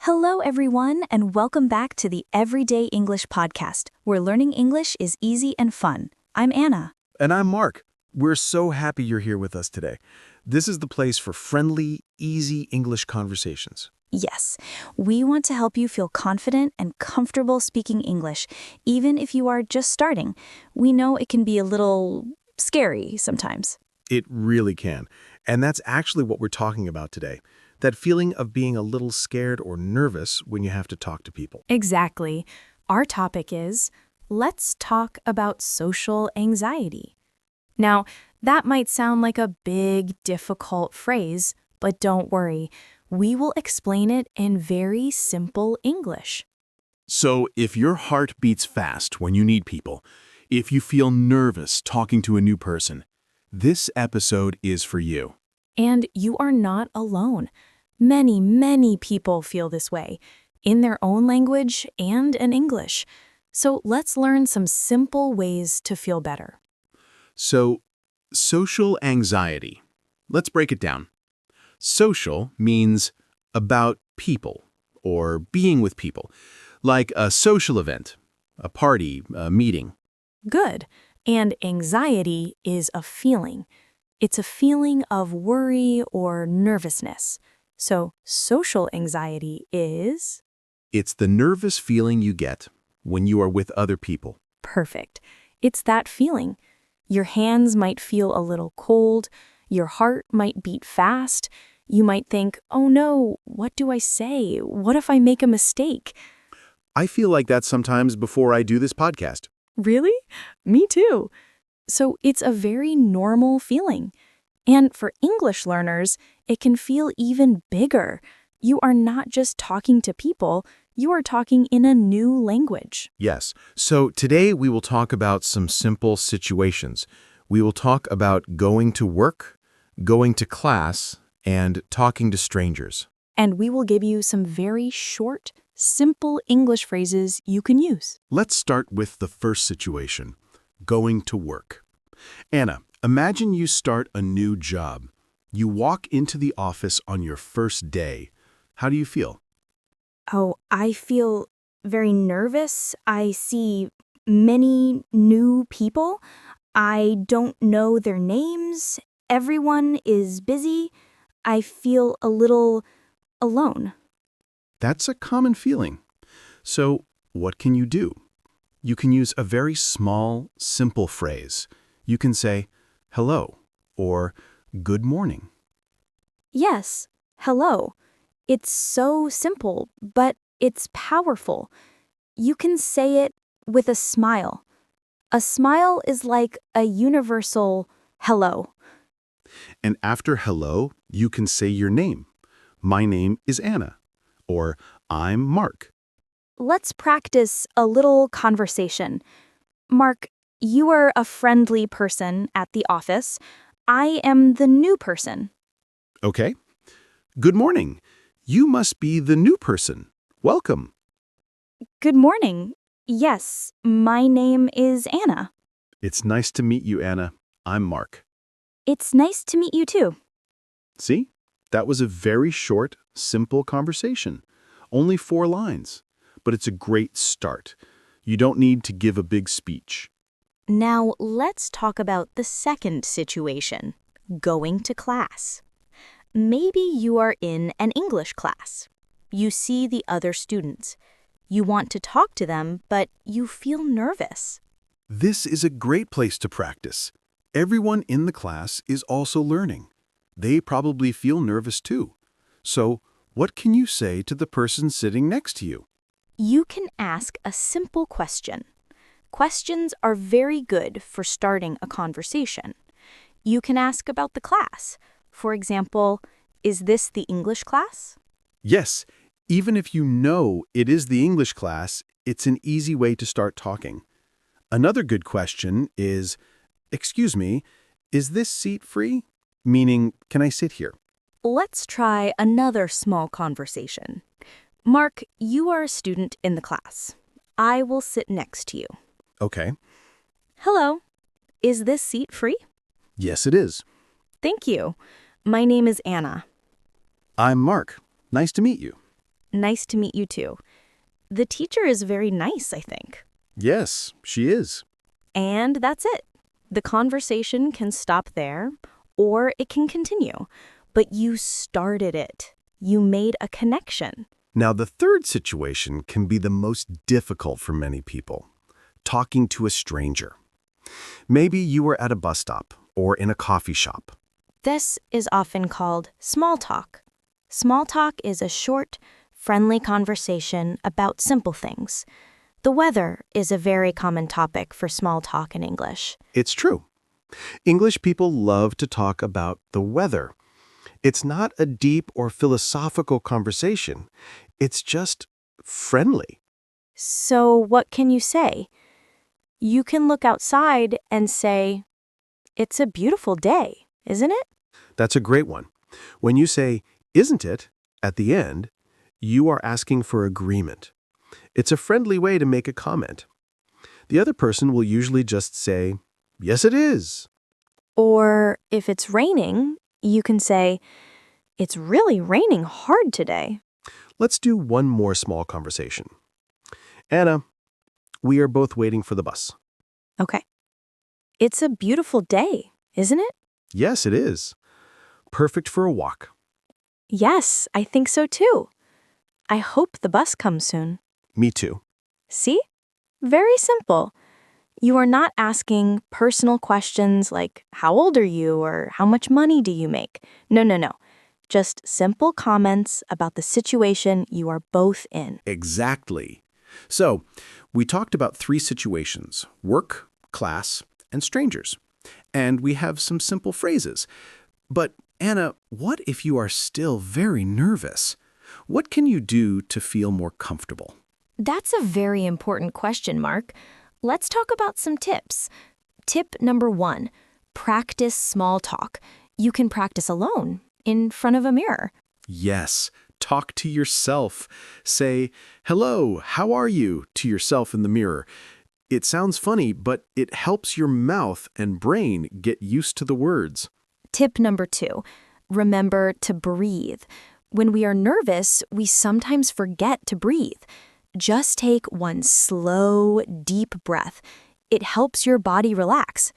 Hello, everyone, and welcome back to the Everyday English Podcast, where learning English is easy and fun. I'm Anna. And I'm Mark. We're so happy you're here with us today. This is the place for friendly, easy English conversations. Yes, we want to help you feel confident and comfortable speaking English, even if you are just starting. We know it can be a little scary sometimes. It really can. And that's actually what we're talking about today. That feeling of being a little scared or nervous when you have to talk to people. Exactly. Our topic is, let's talk about social anxiety. Now, that might sound like a big, difficult phrase, but don't worry. We will explain it in very simple English. So, if your heart beats fast when you need people, if you feel nervous talking to a new person, this episode is for you. And you are not alone. Many people feel this way, in their own language and in English. So let's learn some simple ways to feel better. So, social anxiety. Let's break it down. Social means about people or being with people, like a social event, a party, a meeting. Good. And anxiety is a feeling. It's a feeling of worry or nervousness. So social anxiety is It's the nervous feeling you get when you are with other people. perfect. It's that feeling. Your hands might feel a little cold. Your heart might beat fast. You might think, oh no, what do I say? What if I make a mistake? I feel like that sometimes before I do this podcast. Really? Me too. So it's a very normal feeling. And for English learners, it can feel even bigger. You are not just talking to people, you are talking in a new language. Yes. So today we will talk about some simple situations. We will talk about going to work, going to class, and talking to strangers. And we will give you some very short, simple English phrases you can use. Let's start with the first situation, going to work. Anna, imagine you start a new job. You walk into the office on your first day. How do you feel? Oh, I feel very nervous. I see many new people. I don't know their names. Everyone is busy. I feel a little alone. That's a common feeling. So, what can you do? You can use a very small, simple phrase. You can say, hello, or good morning. Yes, hello. It's so simple, but it's powerful. You can say it with a smile. A smile is like a universal hello. And after hello, you can say your name. My name is Anna, or I'm Mark. Let's practice a little conversation. Mark, you are a friendly person at the office. I am the new person. Okay. Good morning. You must be the new person. Welcome. Good morning. Yes, my name is Anna. It's nice to meet you, Anna. I'm Mark. It's nice to meet you too. See? That was a very short, simple conversation. Only 4 lines. But it's a great start. You don't need to give a big speech. Now let's talk about the second situation, going to class. Maybe you are in an English class. You see the other students. You want to talk to them, but you feel nervous. This is a great place to practice. Everyone in the class is also learning. They probably feel nervous too. So, what can you say to the person sitting next to you? You can ask a simple question. Questions are very good for starting a conversation. You can ask about the class. For example, is this the English class? Yes, even if you know it is the English class, it's an easy way to start talking. Another good question is, excuse me, is this seat free? Meaning, can I sit here? Let's try another small conversation. Mark, you are a student in the class. I will sit next to you. Okay. Hello. Is this seat free? Yes, it is. Thank you. My name is Anna. I'm Mark. Nice to meet you. Nice to meet you too. The teacher is very nice, I think. Yes, she is. And that's it. The conversation can stop there, or it can continue. But you started it. You made a connection. Now, the third situation can be the most difficult for many people. Talking to a stranger. Maybe you were at a bus stop or in a coffee shop. This is often called small talk. Small talk is a short, friendly conversation about simple things. The weather is a very common topic for small talk in English. It's true. English people love to talk about the weather. It's not a deep or philosophical conversation. It's just friendly. So what can you say? You can look outside and say, "It's a beautiful day, isn't it?" That's a great one. When you say, "Isn't it?" at the end, you are asking for agreement. It's a friendly way to make a comment. The other person will usually just say, "Yes, it is." Or if it's raining, you can say, "It's really raining hard today." Let's do one more small conversation. Anna, we are both waiting for the bus. Okay. It's a beautiful day, isn't it? Yes, it is. Perfect for a walk. Yes, I think so too. I hope the bus comes soon. Me too. See? Very simple. You are not asking personal questions like, how old are you or how much money do you make? No, no, no. Just simple comments about the situation you are both in. Exactly. So, we talked about 3 situations: work, class, and strangers. And we have some simple phrases. But, Anna, what if you are still very nervous? What can you do to feel more comfortable? That's a very important question, Mark. Let's talk about some tips. Tip number 1, practice small talk. You can practice alone, in front of a mirror. Yes, talk to yourself. Say, "Hello, how are you?" to yourself in the mirror. It sounds funny, but it helps your mouth and brain get used to the words. Tip number 2, remember to breathe. When we are nervous, we sometimes forget to breathe. Just take one slow, deep breath. It helps your body relax.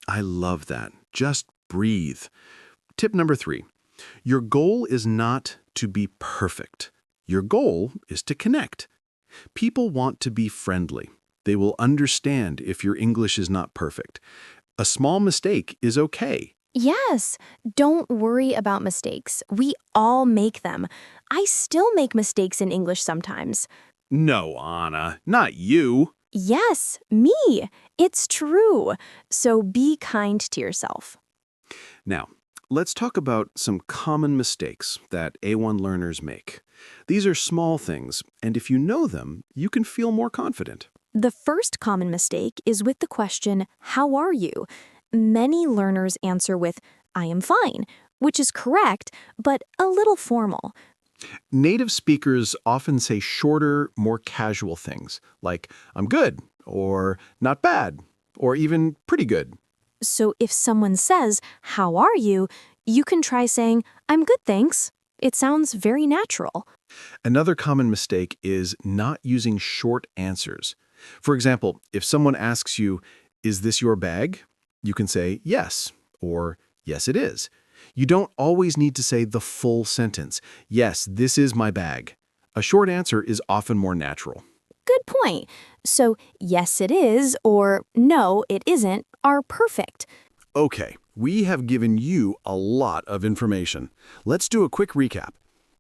I love that. Just breathe. Tip number 3. Your goal is not to be perfect. Your goal is to connect. People want to be friendly. They will understand if your English is not perfect. A small mistake is okay. Yes, don't worry about mistakes. We all make them. I still make mistakes in English sometimes. No, Anna, not you. Yes, me. It's true. So be kind to yourself. Now, let's talk about some common mistakes that A1 learners make. These are small things, and if you know them, you can feel more confident. The first common mistake is with the question, "How are you?" Many learners answer with, "I am fine," which is correct, but a little formal. Native speakers often say shorter, more casual things, like "I'm good," or "not bad," or even "pretty good." So if someone says, "How are you?" you can try saying, "I'm good, thanks." It sounds very natural. Another common mistake is not using short answers. For example, if someone asks you, "Is this your bag?" you can say "yes," or "yes, it is." You don't always need to say the full sentence. "Yes, this is my bag." A short answer is often more natural. Good point. So, yes, it is, or no, it isn't, are perfect. Okay, we have given you a lot of information. Let's do a quick recap.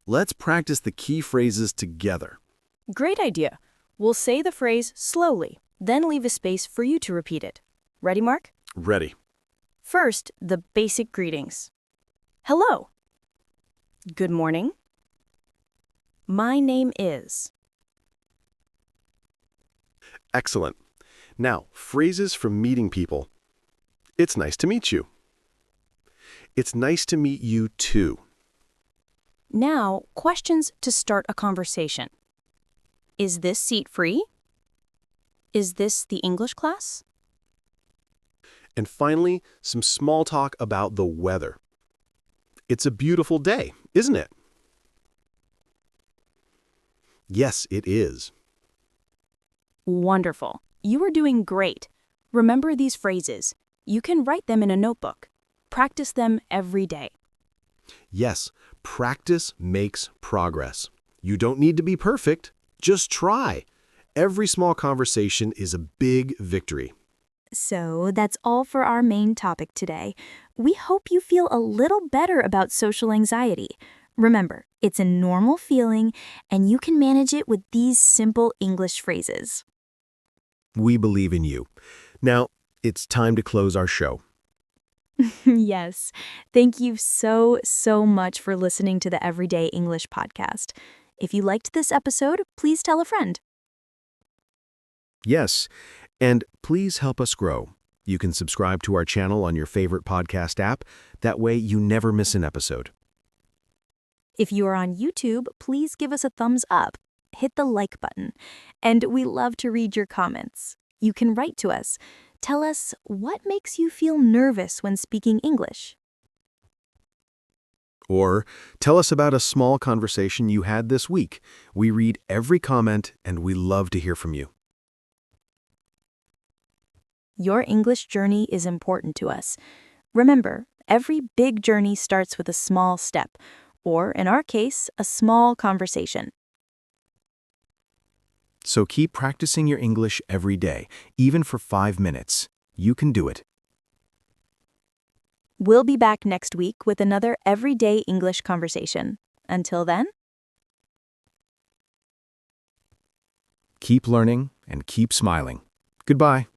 Let's practice the key phrases together. Great idea. We'll say the phrase slowly, then leave a space for you to repeat it. Ready, Mark? Ready. First, the basic greetings. Hello. Good morning. My name is. Excellent. Now, phrases from meeting people. It's nice to meet you. It's nice to meet you too. Now, questions to start a conversation. Is this seat free? Is this the English class? And finally, some small talk about the weather. It's a beautiful day, isn't it? Yes, it is. Wonderful. You are doing great. Remember these phrases. You can write them in a notebook. Practice them every day. Yes, practice makes progress. You don't need to be perfect. Just try. Every small conversation is a big victory. So that's all for our main topic today. We hope you feel a little better about social anxiety. Remember, it's a normal feeling, and you can manage it with these simple English phrases. We believe in you. Now, it's time to close our show. Yes. Thank you so much for listening to the Everyday English podcast. If you liked this episode, please tell a friend. Yes, and please help us grow. You can subscribe to our channel on your favorite podcast app. That way you never miss an episode. If you are on YouTube, please give us a thumbs up. Hit the like button. And we love to read your comments. You can write to us. Tell us what makes you feel nervous when speaking English. Or tell us about a small conversation you had this week. We read every comment and we love to hear from you. Your English journey is important to us. Remember, every big journey starts with a small step, or in our case, a small conversation. So keep practicing your English every day, even for 5 minutes. You can do it. We'll be back next week with another Everyday English conversation. Until then, Keep learning and keep smiling. Goodbye.